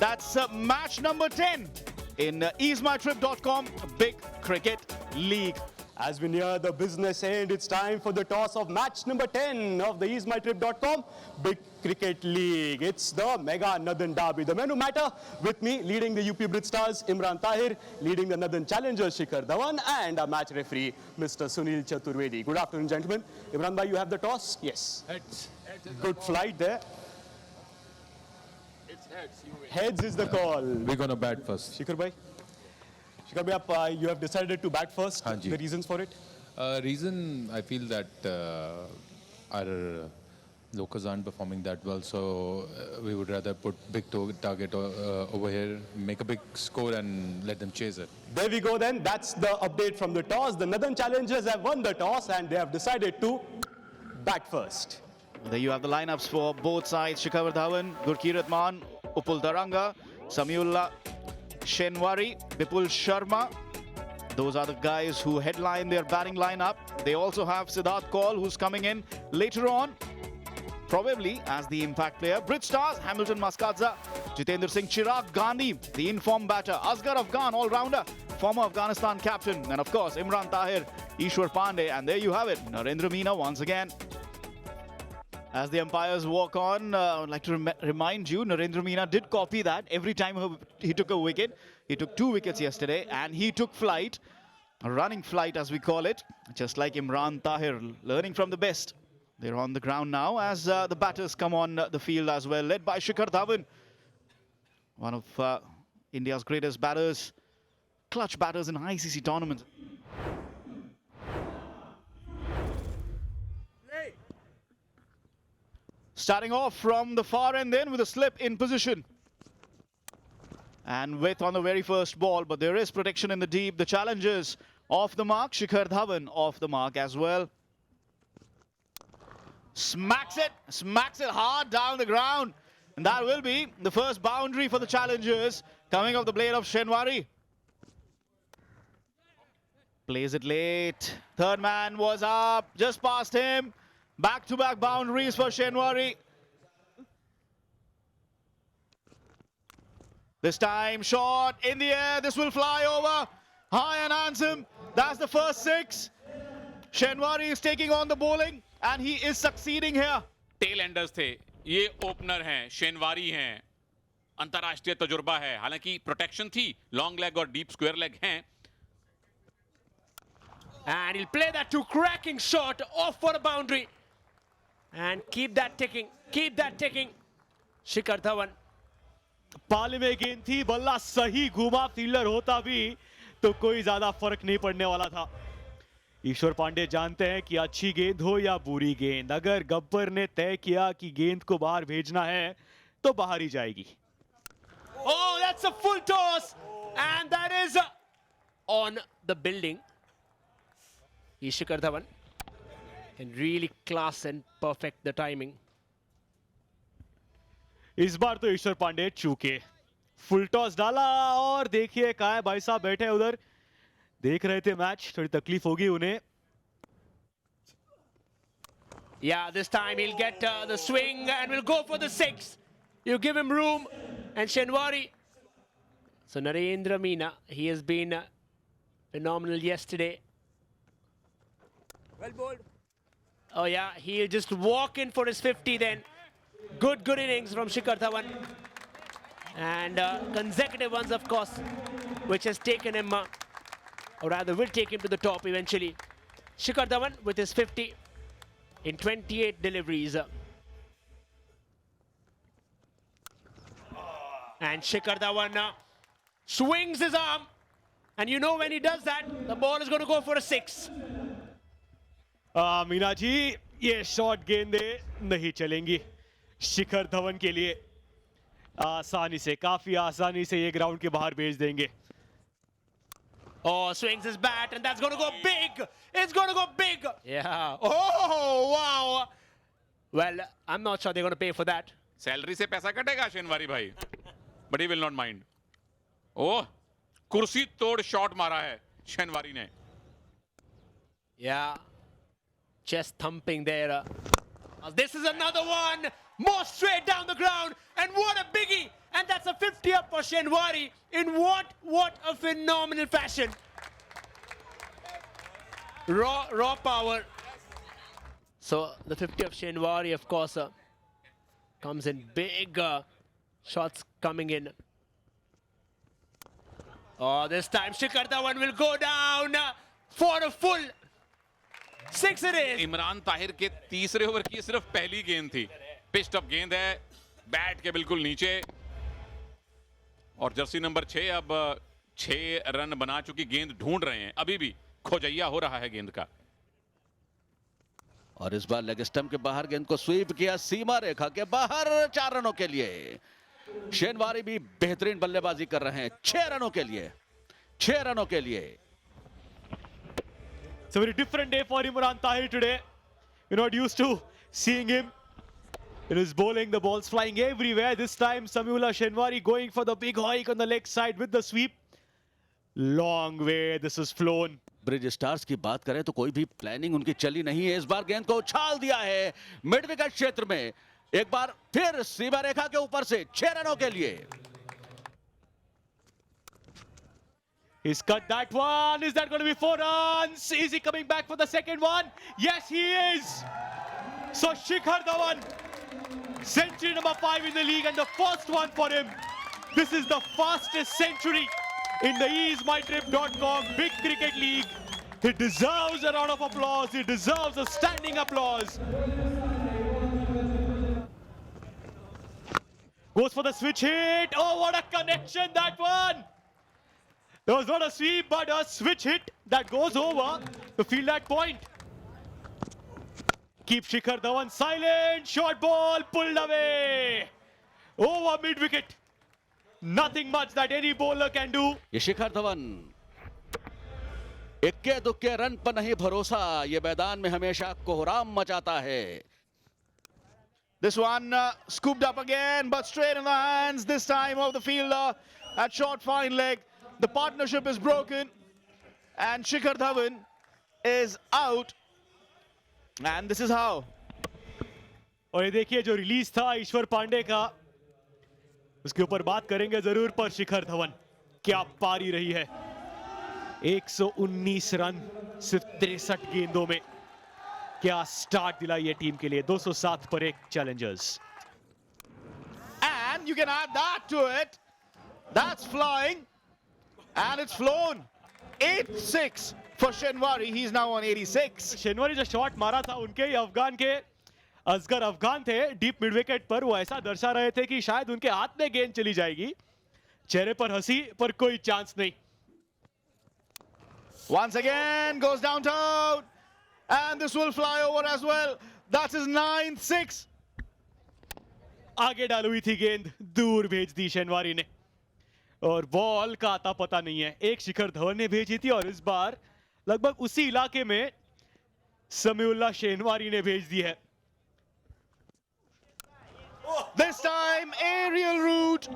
That's match number 10 in easemytrip.com Big Cricket League. As we near the business end, it's time for the toss of match number 10 of the easemytrip.com Big Cricket League. It's the Mega Nadan Derby. The men who matter with me, leading the UP Brit Stars, Imran Tahir, leading the Nadan Challengers, Shikhar Dhawan, and our match referee, Mr. Sunil Chaturvedi. Good afternoon, gentlemen. Imran bhai, you have the toss? Yes. Heads. Good flight there. It's heads. You win. Heads is the call. We're gonna bat first. Shikhar bhai, you have decided to bat first. Haan ji. The reasons for it? Reason I feel that our locals aren't performing that well, so we would rather put big target over here, make a big score, and let them chase it. There we go then. That's the update from the toss. The Nadan Challengers have won the toss and they have decided to bat first. There you have the lineups for both sides. Shikhar Dhawan, Gurkeerat Maan, Upul Daranga, Samiullah Shenwari, Vipul Sharma. Those are the guys who headline their batting lineup. They also have Siddharth Kaul, who's coming in later on, probably as the impact player. Brit Stars, Hamilton Maskadza, Jitendra Singh, Chirag Gandhi, the informed batter, Asghar Afghan, all-rounder, former Afghanistan captain, and of course Imran Tahir, Ishwar Pandey, and there you have it, Narendra Meena once again. As the umpires walk on, I would like to remind you, Narendra Meena did copy that every time he took a wicket. He took 2 wickets yesterday and he took flight, a running flight as we call it, just like Imran Tahir, learning from the best. They're on the ground now as the batters come on the field as well, led by Shikhar Dhawan, one of India's greatest batters, clutch batters in ICC tournament. Starting off from the far end then with a slip in position. And with on the very first ball, but there is protection in the deep. The challengers off the mark, Shikhar Dhawan off the mark as well. Smacks it hard down the ground. And that will be the first boundary for the challengers coming off the blade of Shenwari. Plays it late. Third man was up, just past him. Back-to-back boundaries for Shenwari. This time, shot in the air. This will fly over. High and handsome. That's the first 6. Shenwari is taking on the bowling and he is succeeding here. Tell Anders थे, ये opener हैं, शेनवारी हैं, अंतरराष्ट्रीय तजुर्बा है, हालांकि protection थी, long leg और डीप स्क्वायर लेग हैं. And he'll play that to cracking shot off for a boundary. And keep that ticking. Shikhar Dhawan. पाले में गेंद थी, बल्ला सही घूमा, फील्डर होता भी तो कोई ज्यादा फर्क नहीं पड़ने वाला था. ईश्वर पांडे जानते हैं कि अच्छी गेंद हो या बुरी गेंद, अगर गब्बर ने तय किया कि गेंद को बाहर भेजना है तो बाहर ही जाएगी. Oh, that's a full toss. And that is on the building. Shikhar Dhawan can really class and perfect the timing. इस बार तो ईश्वर पांडे चूके, फुल टॉस डाला और देखिए कहाँ है भाई साहब बैठे उधर, देख रहे थे मैच, थोड़ी तकलीफ होगी उन्हें. Yeah, this time he'll get the swing and will go for the 6. You give him room. And Shenwari. So Narendra Meena, he has been phenomenal yesterday. Well bowled. Oh yeah, he'll just walk in for his 50 then. Good innings from Shikhar Dhawan. And consecutive ones, of course, which has taken him, or rather will take him to the top eventually. Shikhar Dhawan with his 50 in 28 deliveries. And Shikhar Dhawan swings his arm. And you know when he does that, the ball is going to go for a 6. Meena ji, ये shot गेंदें नहीं चलेंगी शिखर धवन के लिए. काफी आसानी से ये ग्राउंड के बाहर भेज देंगे. Oh, swings his bat and that's going to go big. It's going to go big. Yeah. Oh, wow. Well, I'm not sure they're going to pay for that. Salary से पैसा कटेगा शेनवारी भाई, but he will not mind. Oh, कुर्सी तोड़ shot मारा है शेनवारी ने. Yeah. Chest thumping there. This is another one. More straight down the ground. And what a biggie. And that's a 50 up for Shenwari in what a phenomenal fashion. Raw power. So the 50 of Shenwari, of course, comes in big shots coming in. Oh, this time Shikhar Dhawan will go down for a full 6 it is. Imran Tahir के तीसरे over की सिर्फ पहली गेंद थी. Pitched up गेंद है, bat के बिल्कुल नीचे. और जर्सी नंबर 6 अब 6 रन बना चुकी गेंद ढूंढ रहे हैं. अभी भी खोजैया हो रहा है गेंद का. और इस बार लेग स्टंप के बाहर गेंद को स्वीप किया सीमा रेखा के बाहर 4 रनों के लिए. शेनवारी भी बेहतरीन बल्लेबाजी कर रहे हैं. 6 रनों के लिए, 6 रनों के लिए. It's a very different day for Imran Tahir today. We're not used to seeing him in his bowling. The ball's flying everywhere. This time Samiullah Shenwari going for the big hike on the leg side with the sweep. Long way this has flown. Bridge stars की बात करें तो कोई भी planning उनकी चली नहीं है. इस बार गेंद को उछाल दिया है मिड विकेट क्षेत्र में. एक बार फिर सीमा रेखा के ऊपर से 6 रनों के लिए. He's cut that one. Is that going to be 4 runs? Is he coming back for the second one? Yes, he is. So Shikhar Dhawan, century number 5 in the league and the first one for him. This is the fastest century in the EaseMyTrip.com Big Cricket League. He deserves a round of applause. He deserves a standing applause. Goes for the switch hit. Oh, what a connection that one. There was not a sweep, but a switch hit that goes over to field that point. Keep Shikhar Dhawan silent. Short ball pulled away. Over mid-wicket. Nothing much that any bowler can do. ये शिखर धवन इक्के दुक्के run पर नहीं भरोसा. ये मैदान में हमेशा कोहराम मचाता है. This one scooped up again, but straight in the hands this time of the fielder at short fine leg. The partnership is broken and Shikhar Dhawan is out. And this is how. और ये देखिए जो release था ईश्वर पांडे का, उसके ऊपर बात करेंगे जरूर. पर शिखर धवन क्या पारी रही है. 119 रन सिर्फ 63 गेंदों में. क्या स्टार्ट दिलाई है टीम के लिए. 207 पर 1 Challengers. And you can add that to it. That's flying. And it's flown. 8-6 for Shenwari. He's now on 86. Shinwari जो शॉट मारा था उनके ही अफगान के असगर अफगान थे डीप मिड विकेट पर. वो ऐसा दर्शा रहे थे कि शायद उनके हाथ में गेंद चली जाएगी. चेहरे पर हंसी पर कोई चांस नहीं. Once again goes downtown. And this will fly over as well. That's his 9th 6. आगे डाली हुई थी गेंद, दूर भेज दी शेनवारी ने. और बॉल का आता पता नहीं है. एक शिखर धवन ने भेजी थी और इस बार लगभग उसी इलाके में समीउल्लाह शेनवारी ने भेज दी है. This time aerial route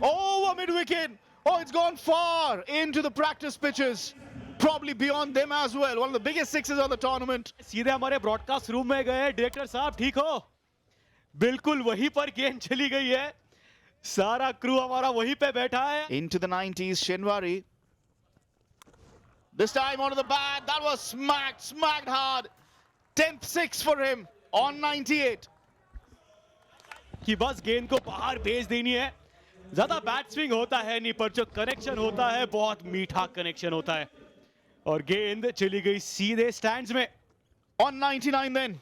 over mid wicket. Oh, it's gone far into the practice pitches. Probably beyond them as well. One of the biggest 6s of the tournament. सीधे हमारे ब्रॉडकास्ट रूम में गए. डायरेक्टर साहब ठीक हो? बिल्कुल वहीं पर गेंद चली गई है. सारा क्रू हमारा वहीं पे बैठा है. Into the 90s, Shenwari. This time onto the bat. That was smacked hard. 10th 6 for him on 98. कि बस गेंद को बाहर भेज देनी है. ज्यादा बैट स्विंग होता है नहीं, पर जो कनेक्शन होता है बहुत मीठा कनेक्शन होता है. और गेंद चली गई सीधे स्टैंड्स में. On 99 then,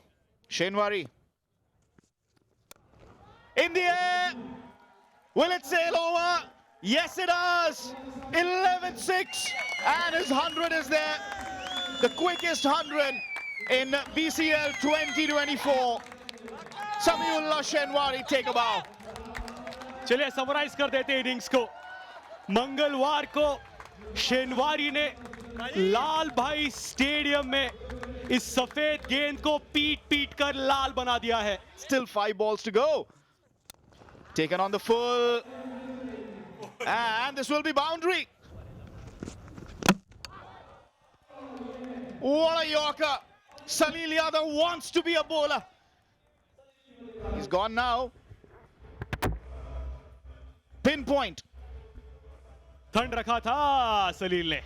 Shenwari. In the air. Will it sail over? Yes, it does. 11-6. And his 100 is there. The quickest 100 in BCL 2024. Samiullah Shenwari, take a bow. चलिए समराइज कर देते हैं इनिंग्स को. मंगलवार को शेनवारी ने लाल भाई स्टेडियम में इस सफेद गेंद को पीट कर लाल बना दिया है. Still 5 balls to go. Taken on the full. And this will be boundary. What a Yorker. Salil Yadav wants to be a bowler. He's gone now. pinpoint. ठंड रखा था सलील ने।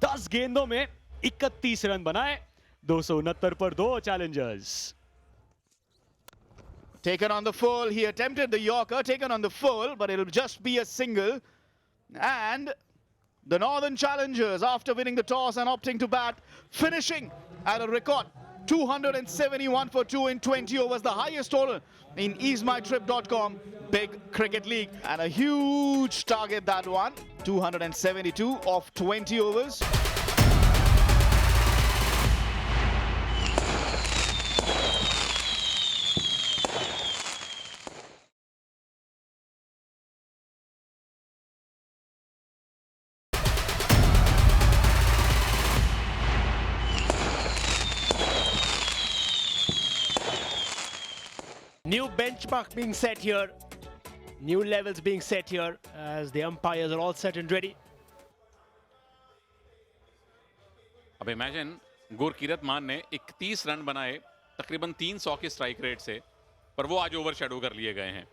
10 गेंदों में 31 रन बनाए, 269 पर 2 Challengers. Taken on the full. He attempted the Yorker, taken on the full, but it'll just be a single. And the Northern Challengers, after winning the toss and opting to bat, finishing at a record 271 for 2 in 20 overs, the highest total in EaseMyTrip.com Big Cricket League. And a huge target, that one, 272 of 20 overs. New benchmark being set here. New levels being set here as the umpires are all set and ready. अब imagine Gurkirat मान ने 31 run बनाए तकरीबन 300 के strike rate से, पर वो आज ओवर शेडो कर लिए गए हैं।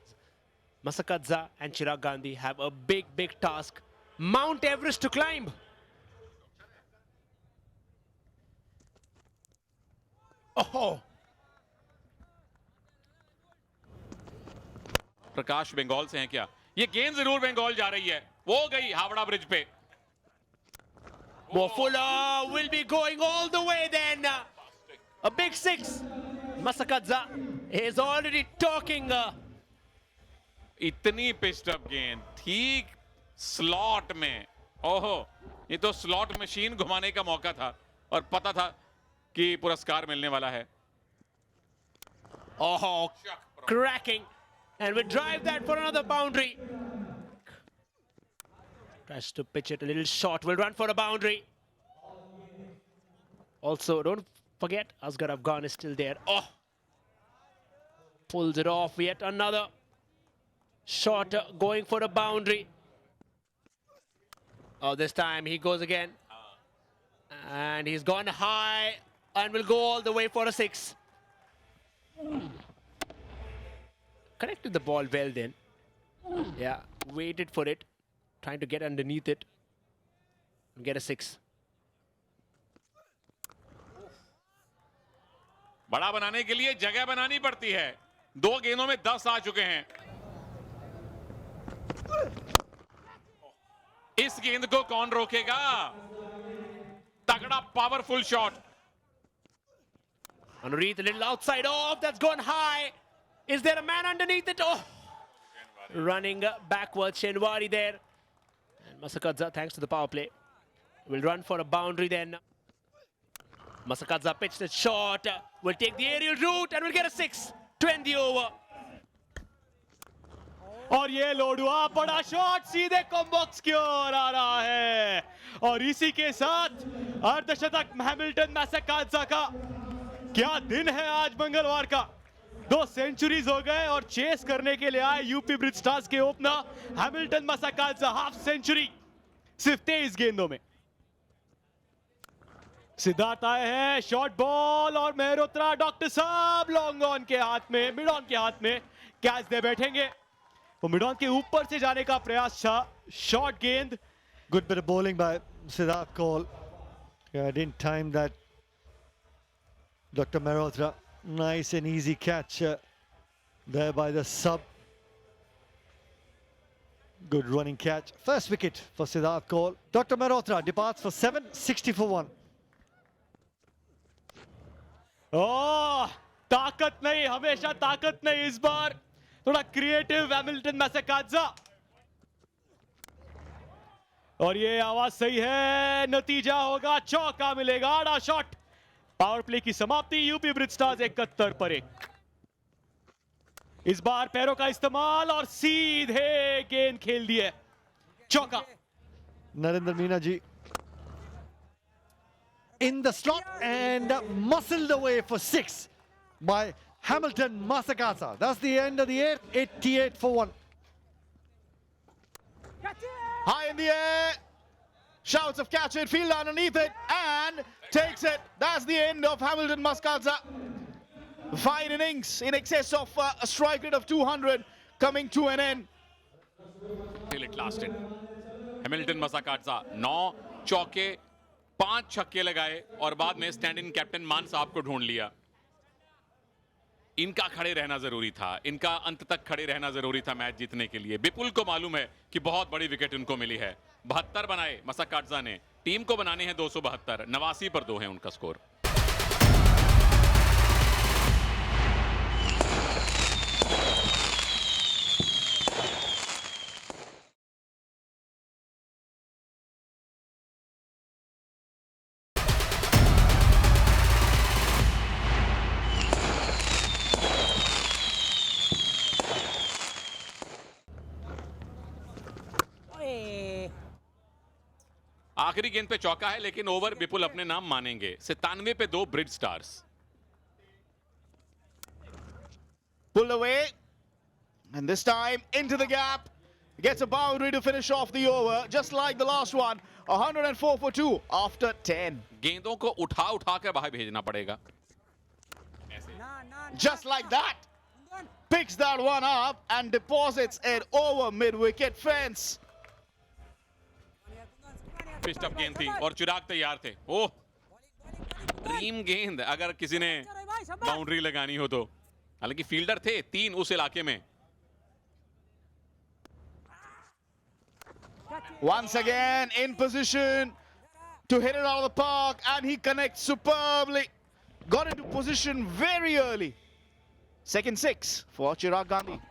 Masakadza and Chirag Gandhi have a big task. Mount Everest to climb. Oh! प्रकाश बंगाल से हैं क्या? ये गेंद जरूर बंगाल जा रही है, वो गई हावड़ा ब्रिज पे। Fuller will be going all the way then. A big 6. Masakadza is already talking. इतनी पिच्ड अप गेंद ठीक स्लॉट में। ओहो, ये तो स्लॉट मशीन घुमाने का मौका था और पता था कि पुरस्कार मिलने वाला है। Oh, cracking. And we drive that for another boundary. Tries to pitch it a little short. Will run for a boundary. Also, don't forget, Asghar Afghan is still there. Oh! Pulls it off. Yet another shot going for a boundary. Oh, this time he goes again. And he's gone high and will go all the way for a 6. Connected the ball well then. Yeah, waited for it. Trying to get underneath it. And get a 6. बड़ा बनाने के लिए जगह बनानी पड़ती है। 2 गेंदों में 10 आ चुके हैं। इस गेंद को कौन रोकेगा? तगड़ा powerful shot. Underneath, a little outside off. That's gone high. Is there a man underneath it? Oh! Running backwards, Shenwari there. And Masakadza, thanks to the power play, will run for a boundary then. Masakadza pitched it short. Will take the aerial route and will get a 6 to end the over. और ये load हुआ बड़ा shot सीधे combox की ओर आ रहा है और इसी के साथ अर्धशतक हैमिल्टन मैसाकाद्जा का। क्या दिन है आज मंगलवार का। 2 सेंचुरीज हो गए और चेस करने के लिए आए यूपी ब्रिज स्टार्स के ओपनर हैमिल्टन मैसाकाद्जा। हाफ सेंचुरी सिर्फ 23 गेंदों में। सिद्धार्थ आए हैं, शॉर्ट बॉल और मेहरोत्रा डॉक्टर साहब लॉन्ग ऑन के हाथ में, मिड ऑन के हाथ में कैच दे बैठेंगे। वो मिड ऑन के ऊपर से जाने का प्रयास था, शॉर्ट गेंद। Good bit of bowling by Siddharth Kaul. Yeah, didn't time that. Dr. Mehrotra, nice and easy catch there by the sub. Good running catch. First wicket for Siddharth Kaul. Dr. Mehrotra departs for 7, 60 for 1. ओह, ताकत नहीं, हमेशा ताकत नहीं, इस बार थोड़ा creative Hamilton मैसाकाद्जा। और ये आवाज सही है, नतीजा होगा चौका मिलेगा। आड़ा शॉट, पावर प्ले की समाप्ति। यूपी ब्रिज स्टार्स 71 पर 1। इस बार पैरों का इस्तेमाल और सीधे गेंद खेल दिए, चौका। Narendra Meena ji in the slot and muscled away for 6 by Hamilton Masakadza. That's the end of the 8th, 88 for 1. High in the air. Shouts of catch it, field underneath it, and takes it. That's the end of Hamilton Masakadza. Fine innings in excess of a strike rate of 200 coming to an end. until it lasted. Hamilton Masakadza 9 चौके 5 छक्के लगाए और बाद में stand in captain मान साहब को ढूंढ लिया. इनका खड़े रहना जरूरी था, इनका अंत तक खड़े रहना जरूरी था मैच जीतने के लिए. विपुल को मालूम है कि बहुत बड़ी विकेट उनको मिली है. 72 बनाए मसाकाट्जा ने, टीम को बनाने हैं 272. 89 पर 2 है उनका स्कोर. आखिरी गेंद पे चौका है लेकिन ओवर विपुल अपने नाम मानेंगे. 97 पे 2 bridge stars. Pulled away. And this time into the gap. Gets a boundary to finish off the over. Just like the last one. 104 for 2 after 10. गेंदों को उठा उठा के बाहर भेजना पड़ेगा. Just like that. Picks that one up and deposits it over mid-wicket fence. Pitched up गेंद थी और चिराग तैयार थे. ओह, ड्रीम गेंद अगर किसी ने बाउंड्री लगानी हो तो. हालांकि फील्डर थे 3 उस इलाके में. Once again in position to hit it out of the park, and he connects superbly. Got into position very early. Second 6 for Chirag Gandhi.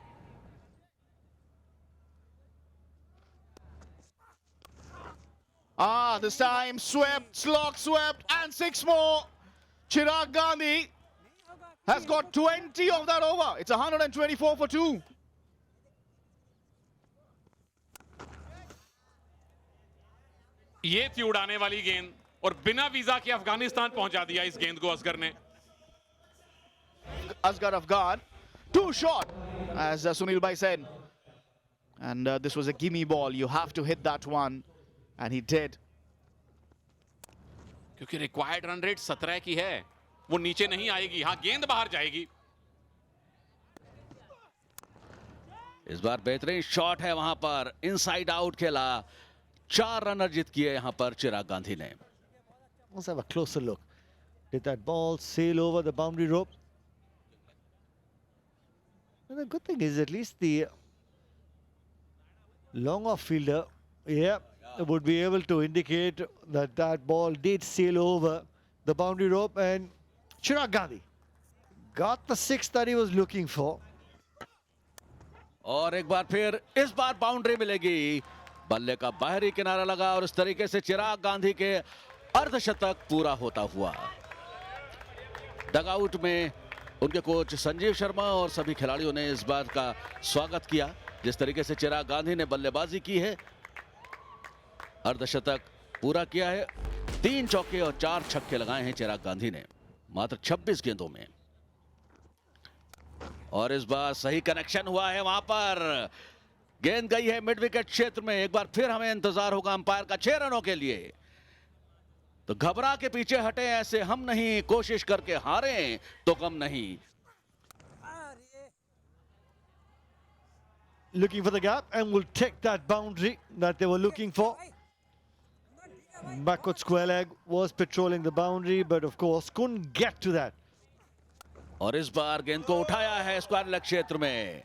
This time swept, slog swept, and 6 more. Chirag Gandhi has got 20 of that over. It's 124 for 2. ये थी उड़ाने वाली गेंद और बिना visa के अफगानिस्तान पहुंचा दिया इस गेंद को असगर ने. Asghar Afghan, too short, as Sunil Bhai said. And this was a gimme ball. You have to hit that one. And he did. क्योंकि रिक्वायर्ड रन रेट 17 की है, वो नीचे नहीं आएगी. हाँ, गेंद बाहर जाएगी. इस बार बेहतरीन शॉट है वहां पर, इनसाइड आउट खेला. 4 रन अर्जित किए यहां पर चिराग गांधी ने. Let's have a closer look. Did that ball sail over the boundary rope? And the good thing is at least the long off fielder, would be able to indicate that that ball did sail over the boundary rope, and Chirag Gandhi got the 6 that he was looking for. और एक बार फिर इस बार boundary मिलेगी. बल्ले का बाहरी किनारा लगा और इस तरीके से चिराग गांधी के अर्धशतक पूरा होता हुआ. डगआउट में उनके कोच संजीव शर्मा और सभी खिलाड़ियों ने इस बात का स्वागत किया जिस तरीके से चिराग गांधी ने बल्लेबाजी की है. अर्धशतक पूरा किया है. 3 चौके और 4 छक्के लगाए हैं चिराग गांधी ने मात्र 26 गेंदों में. और इस बार सही कनेक्शन हुआ है. वहां पर गेंद गई है मिड विकेट क्षेत्र में. एक बार फिर हमें इंतजार होगा अंपायर का 6 रनों के लिए. तो घबरा के पीछे हटे ऐसे हम नहीं, कोशिश करके हारे तो कम नहीं. Looking for the gap and will take that boundary that they were looking for. Backward square leg was patrolling the boundary, but of course couldn't get to that. और इस बार गेंद को उठाया है स्क्वायर लेग क्षेत्र में.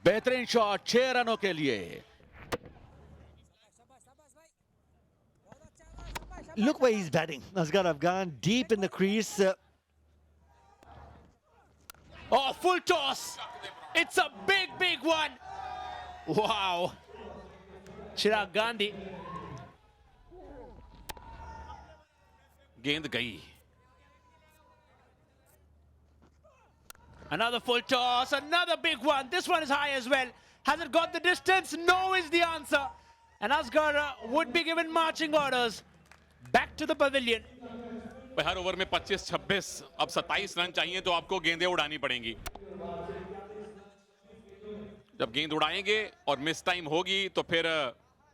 बेहतरीन शॉट 6 रनों के लिए. Look where he's batting. Asghar Afghan deep in the crease. Oh, full toss. It's a big, big one. Wow. Chirag Gandhi. गेंद गई. Another full toss, another big one. This one is high as well. Has it got the distance? No is the answer. And Asghar would be given marching orders back to the pavilion. Her over में 25-26, अब 27 run चाहिए तो आपको गेंदें उड़ानी पड़ेंगी. जब गेंद उड़ाएंगे और मिस टाइम होगी तो फिर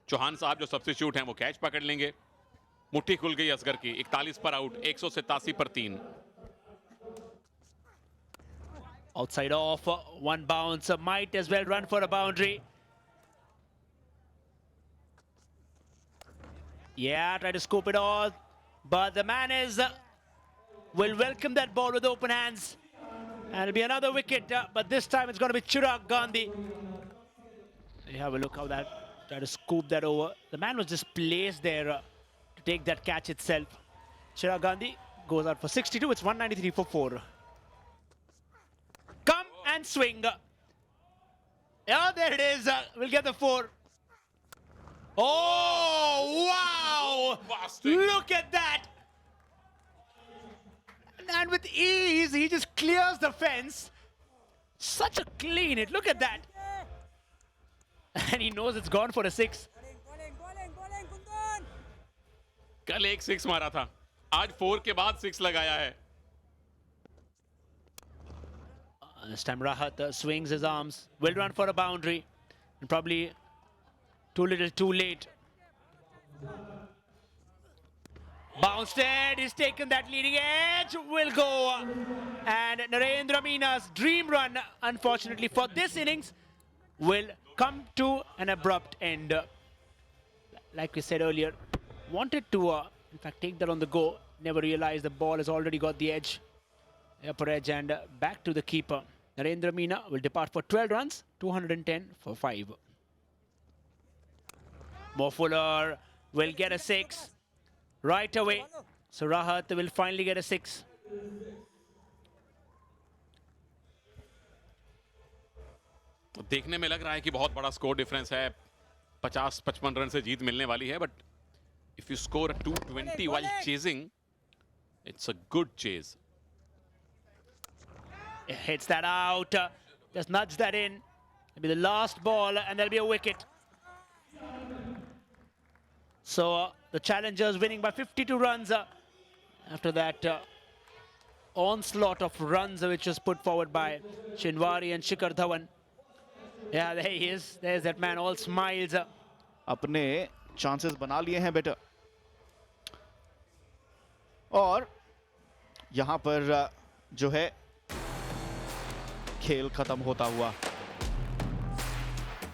चौहान साहब जो सब्स्टिट्यूट हैं वो कैच पकड़ लेंगे. मुट्ठी खुल गई असगर की. 41 पर आउट, 187 पर 3. Outside off, one bounce, might as well run for a boundary. Yeah, try to scoop it all. But the man will welcome that ball with open hands. And it'll be another wicket, but this time it's going to be Chirag Gandhi. You have a look how that, try to scoop that over. The man was just placed there to take that catch itself. Chirag Gandhi goes out for 62. It's 193 for 4. Come and swing. Yeah, there it is. We'll get the 4. Oh, wow! Bombastic. Look at that! And with ease, he just clears the fence. Such a clean hit. Look at that. And he knows it's gone for a 6. कल एक 6 मारा था, आज 4 के बाद 6 लगाया है. This time Rahat swings his arms, will run for a boundary, and probably too little too late. Bounced it, he's taken that leading edge, will go. And Narendra Mina's dream run, unfortunately for this innings, will come to an abrupt end. Like we said earlier, wanted to, in fact, take that on the go, never realized the ball has already got the edge, upper edge, and back to the keeper. Narendra Mina will depart for 12 runs, 210 for 5. Mo Fuller will get a 6 right away. So Rahat will finally get a 6. देखने में लग रहा है कि बहुत बड़ा score difference है, 50-55 run से जीत मिलने वाली है, but if you score a 220 while chasing, it's a good chase. Hits that out, just nudge that in. It'll be the last ball and there'll be a wicket. So the challengers winning by 52 runs after that onslaught of runs which was put forward by Shinwari and Shikhar Dhawan. Yeah, there he is. There's that man, all smiles. अपने chances बना लिए हैं बेटा. और यहाँ पर जो है खेल खत्म होता हुआ.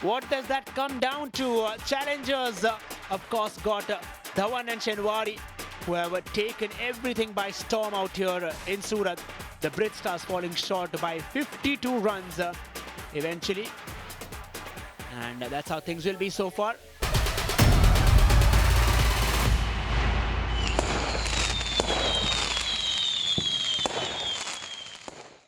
What does that come down to? Challengers, of course, got Dhawan and Shinwari, who have taken everything by storm out here in Surat. The Brit Stars falling short by 52 runs eventually. And that's how things will be so far.